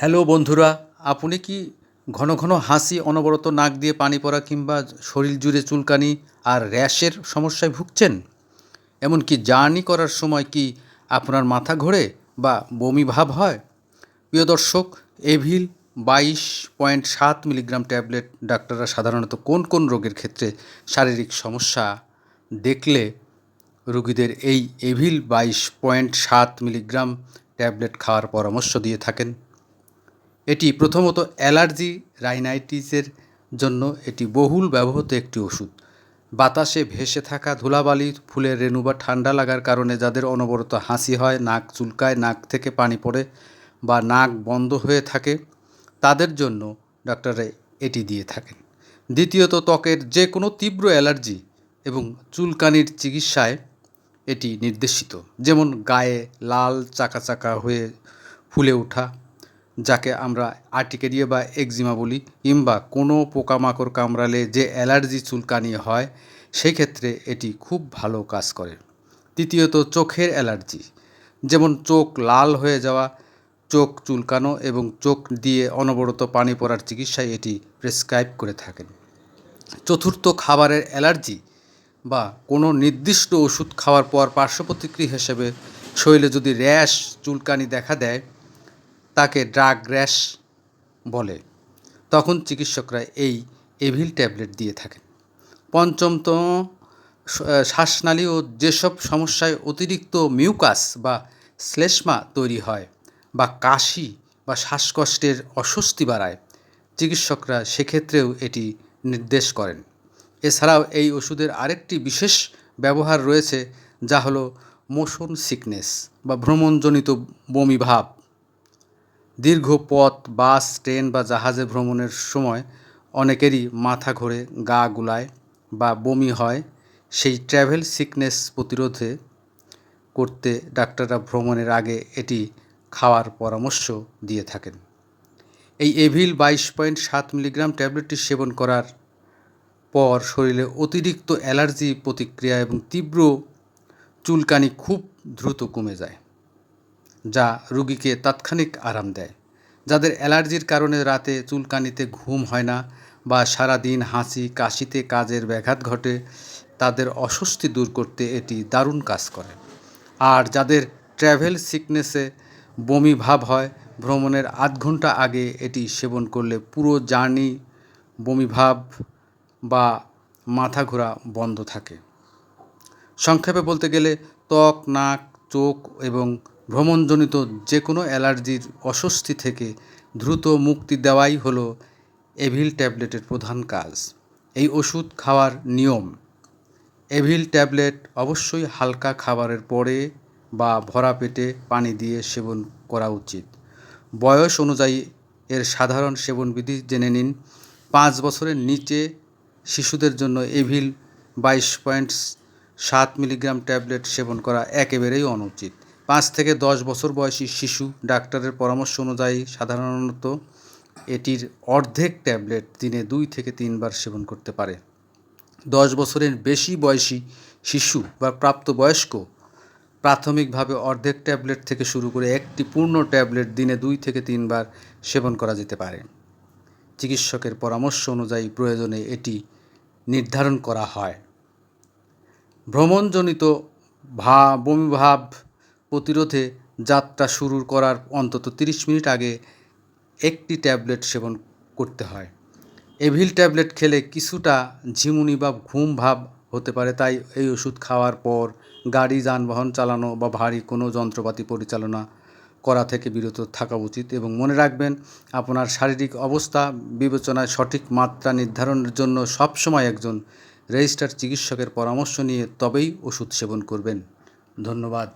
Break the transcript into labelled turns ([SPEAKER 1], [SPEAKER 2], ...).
[SPEAKER 1] Hello বন্ধুরা, আপনি কি ঘন ঘন হাসি, অনবরত নাক দিয়ে পানি পড়া কিংবা শরীর জুড়ে চুলকানি আর র্যাশের সমস্যায় ভুগছেন? এমনকি জার্নি করার সময় কি আপনার মাথা ঘোরে বা বমি ভাব হয়? প্রিয় দর্শক, এভিল 22.7 মিলিগ্রাম ট্যাবলেট ডাক্তাররা সাধারণত কোন কোন রোগের ক্ষেত্রে শারীরিক সমস্যা দেখলে রোগীদের এই এভিল 22.7 মিলিগ্রাম ট্যাবলেট খাওয়ার পরামর্শ দিয়ে থাকেন? এটি প্রথমত অ্যালার্জি রাইনাইটিসের জন্য এটি বহুল ব্যবহৃত একটি ওষুধ। বাতাসে ভেসে থাকা ধুলাবালি, ফুলের রেণু বা ঠান্ডা লাগার কারণে যাদের অনবরত হাসি হয়, নাক চুলকায়, নাক থেকে পানি পড়ে বা নাক বন্ধ হয়ে থাকে, তাদের জন্য ডাক্তাররা এটি দিয়ে থাকেন। দ্বিতীয়ত, ত্বকের যে কোনো তীব্র অ্যালার্জি এবং চুলকানির চিকিৎসায় এটি নির্দেশিত, যেমন গায়ে লাল চাকা চাকা হয়ে ফুলে ওঠা, যাকে আমরা আর্টিকেরিয়া বা একজিমা বলি, কিংবা কোনো পোকামাকড় কামড়ালে যে অ্যালার্জি চুলকানি হয়, সেই ক্ষেত্রে এটি খুব ভালো কাজ করে। তৃতীয়ত, চোখের অ্যালার্জি, যেমন চোখ লাল হয়ে যাওয়া, চোখ চুলকানো এবং চোখ দিয়ে অনবরত পানি পড়ার চিকিৎসায় এটি প্রেসক্রাইব করে থাকেন। চতুর্থ, খাবারের অ্যালার্জি বা কোনো নির্দিষ্ট ওষুধ খাওয়ার পর পার্শ্ব প্রতিক্রিয়া হিসেবে শরীরে যদি র্যাশ, চুলকানি দেখা দেয়, তাকে ড্রাগ র্যাশ বলে, তখন চিকিৎসকরা এই এভিল ট্যাবলেট দিয়ে থাকেন। পঞ্চমত, শ্বাসনালী ও যেসব সমস্যায় অতিরিক্ত মিউকাস বা শ্লেষ্মা তৈরি হয় বা কাশি বা শ্বাসকষ্টের অস্বস্তি বাড়ায়, চিকিৎসকরা সেক্ষেত্রেও এটি নির্দেশ করেন। এছাড়াও এই ওষুধের আরেকটি বিশেষ ব্যবহার রয়েছে, যা হলো মোশন সিকনেস বা ভ্রমণজনিত বমি ভাব। দীর্ঘ পথ, বাস, ট্রেন বা জাহাজে ভ্রমণের সময় অনেকেরই মাথা ঘোরে, গা গুলায় বা বমি হয়। সেই ট্র্যাভেল সিকনেস প্রতিরোধে করতে ডাক্তাররা ভ্রমণের আগে এটি খাওয়ার পরামর্শ দিয়ে থাকেন। এই এভিল 22.7 মিলিগ্রাম ট্যাবলেটটি সেবন করার পর শরীরে অতিরিক্ত অ্যালার্জি প্রতিক্রিয়া এবং তীব্র চুলকানি খুব দ্রুত কমে যায়, যা রোগীকে তাৎক্ষণিক আরাম দেয়। যাদের অ্যালার্জির কারণে রাতে চুলকানিতে ঘুম হয় না বা সারাদিন হাঁচি কাশিতে কাজের ব্যাঘাত ঘটে, তাদের অস্বস্তি দূর করতে এটি দারুণ কাজ করে। আর যাদের ট্র্যাভেল সিকনেসে বমি ভাব হয়, ভ্রমণের আধ ঘন্টা আগে এটি সেবন করলে পুরো জার্নি বমি ভাব বা মাথা ঘোরা বন্ধ থাকে। সংক্ষেপে বলতে গেলে, ত্বক, নাক, চোখ এবং ভ্রমণজনিত যে কোনো অ্যালার্জির অস্বস্তি থেকে দ্রুত মুক্তি দেওয়াই হলো এভিল ট্যাবলেটের প্রধান কাজ। এই ওষুধ খাওয়ার নিয়ম: এভিল ট্যাবলেট অবশ্যই হালকা খাবারের পরে বা ভরা পেটে পানি দিয়ে সেবন করা উচিত। বয়স অনুযায়ী এর সাধারণ সেবনবিধি জেনে নিন। 5 বছরের নিচে শিশুদের জন্য এভিল 22.7 মিলিগ্রাম ট্যাবলেট সেবন করা একেবারেই অনুচিত। 5 থেকে 10 বছর বয়সী শিশু ডাক্তারের পরামর্শ অনুযায়ী সাধারণত এটির অর্ধেক ট্যাবলেট দিনে 2 থেকে 3 বার সেবন করতে পারে। 10 বছরের বেশি বয়সী শিশু বা প্রাপ্তবয়স্ক প্রাথমিকভাবে অর্ধেক ট্যাবলেট থেকে শুরু করে একটি পূর্ণ ট্যাবলেট দিনে 2 থেকে 3 বার সেবন করা যেতে পারে। চিকিৎসকের পরামর্শ অনুযায়ী প্রয়োজনে এটি নির্ধারণ করা হয়। ভ্রমণজনিত বমিভাব প্রতিরোধে যাত্রা শুরু করার অন্তত 30 মিনিট আগে একটি ট্যাবলেট সেবন করতে হয়। এভিল ট্যাবলেট খেলে কিছুটা ঝিমুনি বা ঘুম ভাব হতে পারে, তাই এই ওষুধ খাওয়ার পর গাড়ি, যানবাহন চালানো বা ভারী কোনো যন্ত্রপাতি পরিচালনা করা থেকে বিরত থাকা উচিত। এবং মনে রাখবেন, আপনার শারীরিক অবস্থা বিবেচনায় সঠিক মাত্রা নির্ধারণের জন্য সবসময় একজন রেজিস্টার্ড চিকিৎসকের পরামর্শ নিয়ে তবেই ওষুধ সেবন করবেন। ধন্যবাদ।